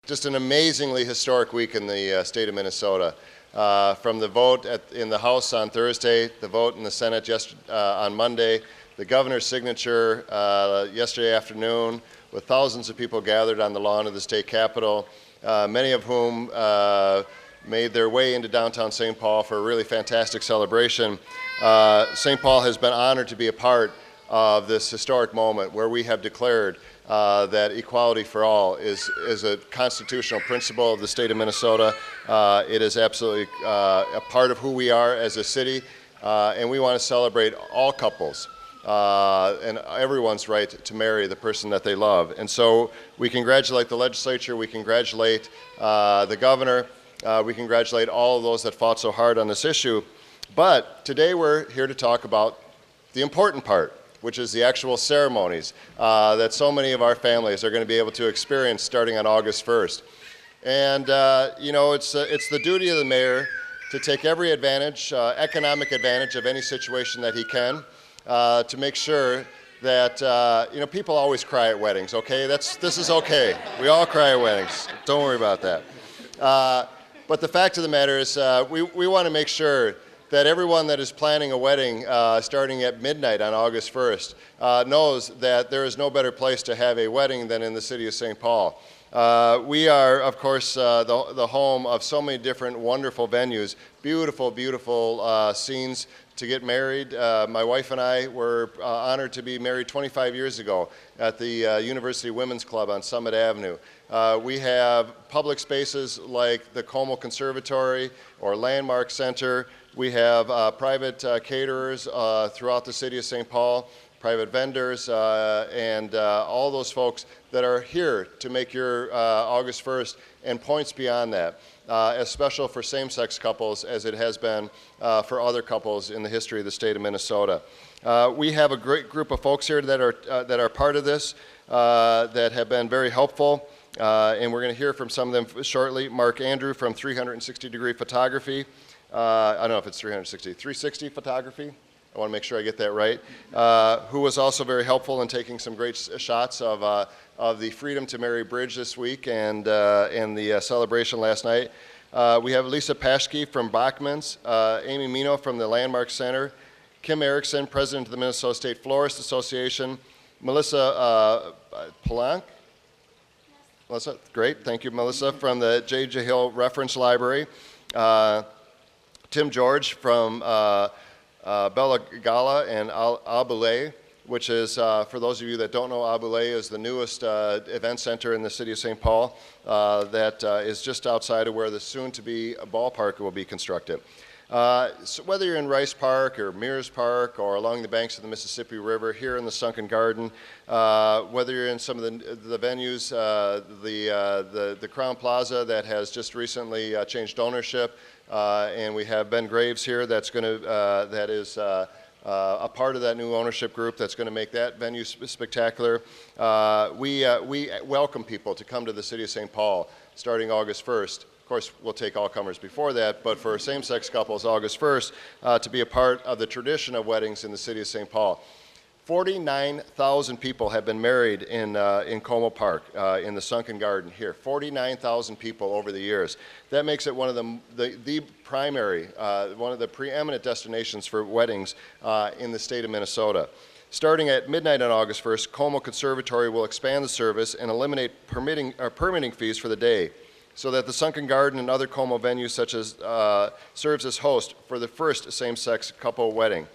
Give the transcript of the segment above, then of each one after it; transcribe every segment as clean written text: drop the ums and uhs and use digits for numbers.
just an amazingly historic week in the state of Minnesota. From the vote in the House on Thursday, the vote in the Senate on Monday, the governor's signature yesterday afternoon, with thousands of people gathered on the lawn of the state capitol, many of whom made their way into downtown St. Paul for a really fantastic celebration. St. Paul has been honored to be a part of this historic moment where we have declared that equality for all is a constitutional principle of the state of Minnesota. It is absolutely a part of who we are as a city, and we want to celebrate all couples and everyone's right to marry the person that they love. And so we congratulate the legislature, we congratulate the governor, we congratulate all of those that fought so hard on this issue. But today we're here to talk about the important part, which is the actual ceremonies that so many of our families are going to be able to experience starting on August 1st. And you know, it's the duty of the mayor to take every advantage, economic advantage of any situation that he can, to make sure that, you know, people always cry at weddings, okay? This is okay. We all cry at weddings. Don't worry about that. But the fact of the matter is we want to make sure that everyone that is planning a wedding starting at midnight on August 1st knows that there is no better place to have a wedding than in the city of St. Paul. We are, of course, the home of so many different wonderful venues, beautiful, beautiful scenes to get married. My wife and I were honored to be married 25 years ago at the University Women's Club on Summit Avenue. We have public spaces like the Conservatory or Landmark Center. We have private caterers throughout the city of St. Paul, private vendors, and all those folks that are here to make your August 1st and points beyond that, as special for same-sex couples as it has been for other couples in the history of the state of Minnesota. We have a great group of folks here that are part of this, that have been very helpful, and we're going to hear from some of them shortly. Mark Andrew from 360 Degree Photography. I don't know if it's 360 Photography. I want to make sure I get that right. Who was also very helpful in taking some great shots of the Freedom to Marry Bridge this week and the celebration last night. We have Lisa Paschke from Bachman's, Amy Mino from the Landmark Center, Kim Erickson, president of the Minnesota State Florist Association, Melissa Palank. Melissa, great, thank you, Melissa, from the J.J. Hill Reference Library. Tim George from Bella Gala and Aboulay, which is, for those of you that don't know, Aboulay is the newest event center in the city of St. Paul that is just outside of where the soon-to-be ballpark will be constructed. So whether you're in Rice Park or Mears Park or along the banks of the Mississippi River, here in the Sunken Garden, whether you're in some of the venues, the Crown Plaza that has just recently changed ownership, and we have Ben Graves here that is a part of that new ownership group that's going to make that venue spectacular. We welcome people to come to the city of St. Paul starting August 1st. Of course, we'll take all comers before that, but for same-sex couples, August 1st, to be a part of the tradition of weddings in the city of St. Paul. 49,000 people have been married in Como Park, in the Sunken Garden here. 49,000 people over the years. That makes it one of the primary, one of the preeminent destinations for weddings in the state of Minnesota. Starting at midnight on August 1st, Como Conservatory will expand the service and eliminate permitting fees for the day, so that the Sunken Garden and other Como venues such as serves as host for the first same-sex couple wedding.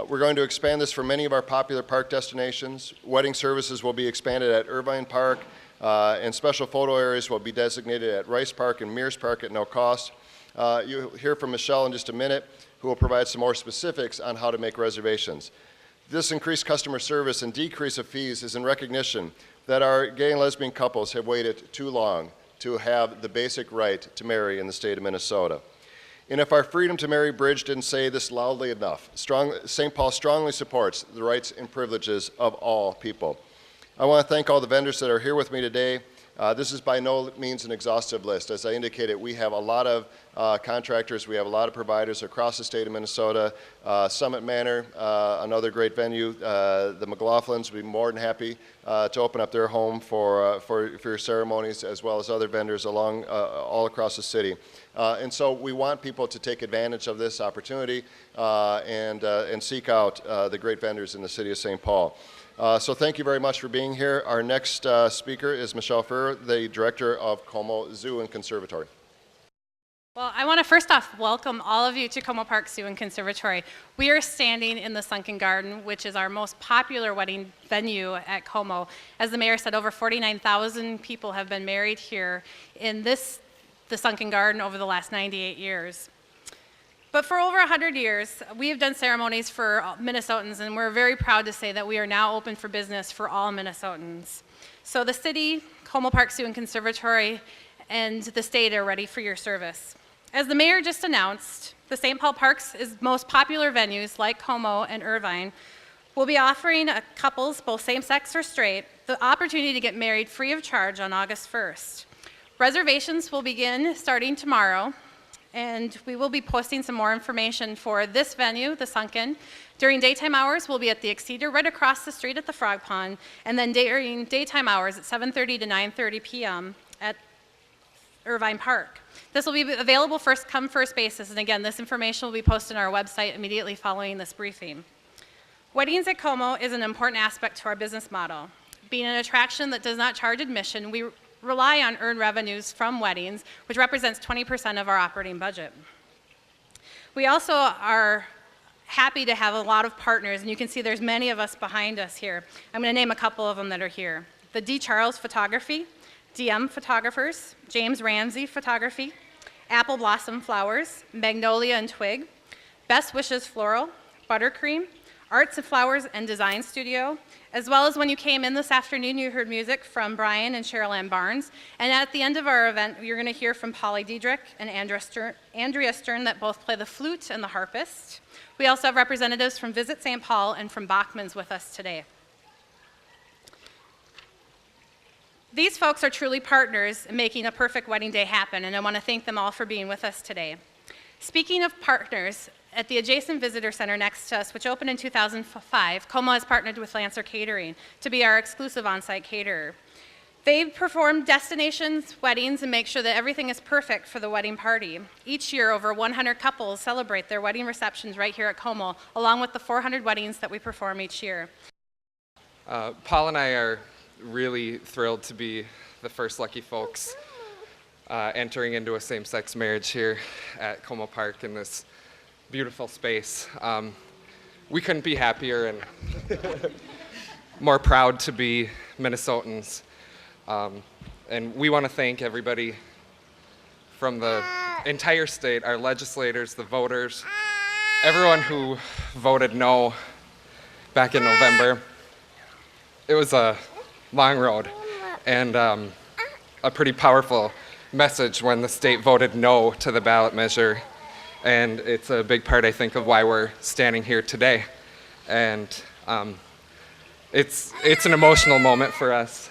We're going to expand this for many of our popular park destinations. Wedding services will be expanded at Irvine Park, and special photo areas will be designated at Rice Park and Mears Park at no cost. You'll hear from Michelle in just a minute, who will provide some more specifics on how to make reservations. This increased customer service and decrease of fees is in recognition that our gay and lesbian couples have waited too long to have the basic right to marry in the state of Minnesota. And if our Freedom to Marry Bridge didn't say this loudly enough, St. Paul strongly supports the rights and privileges of all people. I want to thank all the vendors that are here with me today. This is by no means an exhaustive list. As I indicated, we have a lot of contractors. We have a lot of providers across the state of Minnesota. Summit Manor, another great venue. The McLaughlins would be more than happy to open up their home for your ceremonies, as well as other vendors along all across the city. And so we want people to take advantage of this opportunity and seek out the great vendors in the city of St. Paul. So thank you very much for being here. Our next speaker is Michelle Ferrer, the director of Como Zoo and Conservatory. Well, I want to first off welcome all of you to Como Park Zoo and Conservatory. We are standing in the Sunken Garden, which is our most popular wedding venue at Como. As the mayor said, over 49,000 people have been married here in the Sunken Garden over the last 98 years. But for over 100 years, we have done ceremonies for Minnesotans, and we're very proud to say that we are now open for business for all Minnesotans. So the city, Como Park Zoo and Conservatory, and the state are ready for your service. As the mayor just announced, the St. Paul Parks' most popular venues, like Como and Irvine, will be offering couples, both same-sex or straight, the opportunity to get married free of charge on August 1st. Reservations will begin starting tomorrow, and we will be posting some more information for this venue, the Sunken. During daytime hours, we'll be at the Exceeder right across the street at the Frog Pond, and then during daytime hours at 7:30 to 9:30 p.m. at Irvine Park. This will be available first come, first basis, and again, this information will be posted on our website immediately following this briefing. Weddings at Como is an important aspect to our business model. Being an attraction that does not charge admission, we rely on earned revenues from weddings, which represents 20% of our operating budget. We also are happy to have a lot of partners, and you can see there's many of us behind us here. I'm going to name a couple of them that are here. The D. Charles Photography, DM Photographers, James Ramsey Photography, Apple Blossom Flowers, Magnolia and Twig, Best Wishes Floral, Buttercream, Arts and Flowers and Design Studio, as well as when you came in this afternoon, you heard music from Brian and Cheryl Ann Barnes. And at the end of our event, you're going to hear from Polly Diedrich and Andrea Stern that both play the flute and the harpist. We also have representatives from Visit St. Paul and from Bachman's with us today. These folks are truly partners in making a perfect wedding day happen, and I want to thank them all for being with us today. Speaking of partners, at the adjacent visitor center next to us, which opened in 2005, Como has partnered with Lancer Catering to be our exclusive on-site caterer. They perform destinations, weddings, and make sure that everything is perfect for the wedding party. Each year, over 100 couples celebrate their wedding receptions right here at Como, along with the 400 weddings that we perform each year. Paul and I are really thrilled to be the first lucky folks entering into a same-sex marriage here at Como Park in this beautiful space. We couldn't be happier and more proud to be Minnesotans. And we want to thank everybody from the entire state, our legislators, the voters, everyone who voted no back in November. It was a long road and a pretty powerful message when the state voted no to the ballot measure. And it's a big part, I think, of why we're standing here today. And it's an emotional moment for us.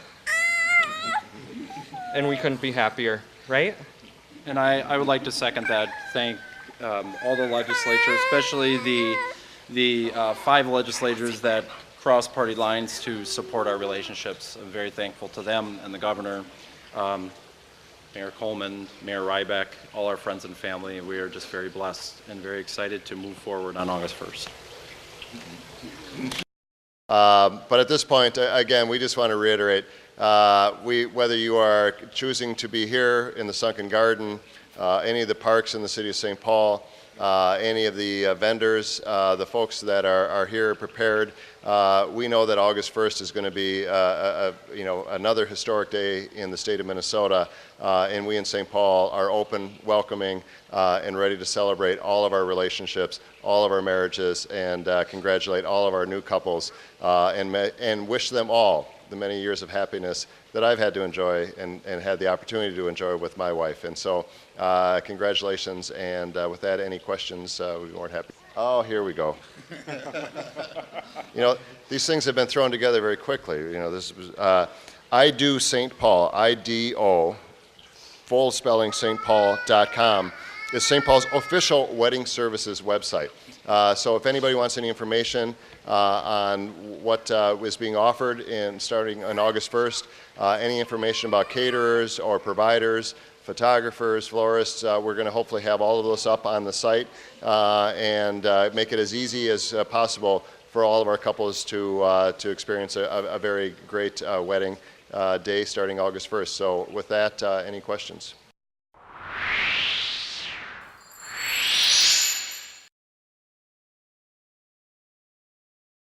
And we couldn't be happier, right? And I would like to second that. Thank all the legislature, especially the 5 legislators that cross party lines to support our relationships. I'm very thankful to them and the governor, Mayor Coleman, Mayor Ryback, all our friends and family. We are just very blessed and very excited to move forward on August 1st. But at this point, again, we just want to reiterate, whether you are choosing to be here in the Sunken Garden, any of the parks in the city of St. Paul, any of the vendors, the folks that are here prepared, we know that August 1st is going to be another historic day in the state of Minnesota, and we in St. Paul are open, welcoming, and ready to celebrate all of our relationships, all of our marriages, and congratulate all of our new couples, and wish them all the many years of happiness that I've had to enjoy and had the opportunity to enjoy with my wife. And so congratulations, and with that, any questions, we'd be more than happy. Oh, here we go. These things have been thrown together very quickly. This was, I do St. Paul, I-D-O, full spelling stpaul.com. is St. Paul's official wedding services website. So if anybody wants any information on what is being offered starting on August 1st, any information about caterers or providers, photographers, florists, we're going to hopefully have all of those up on the site and make it as easy as possible for all of our couples to experience a very great wedding day starting August 1st. So with that, any questions?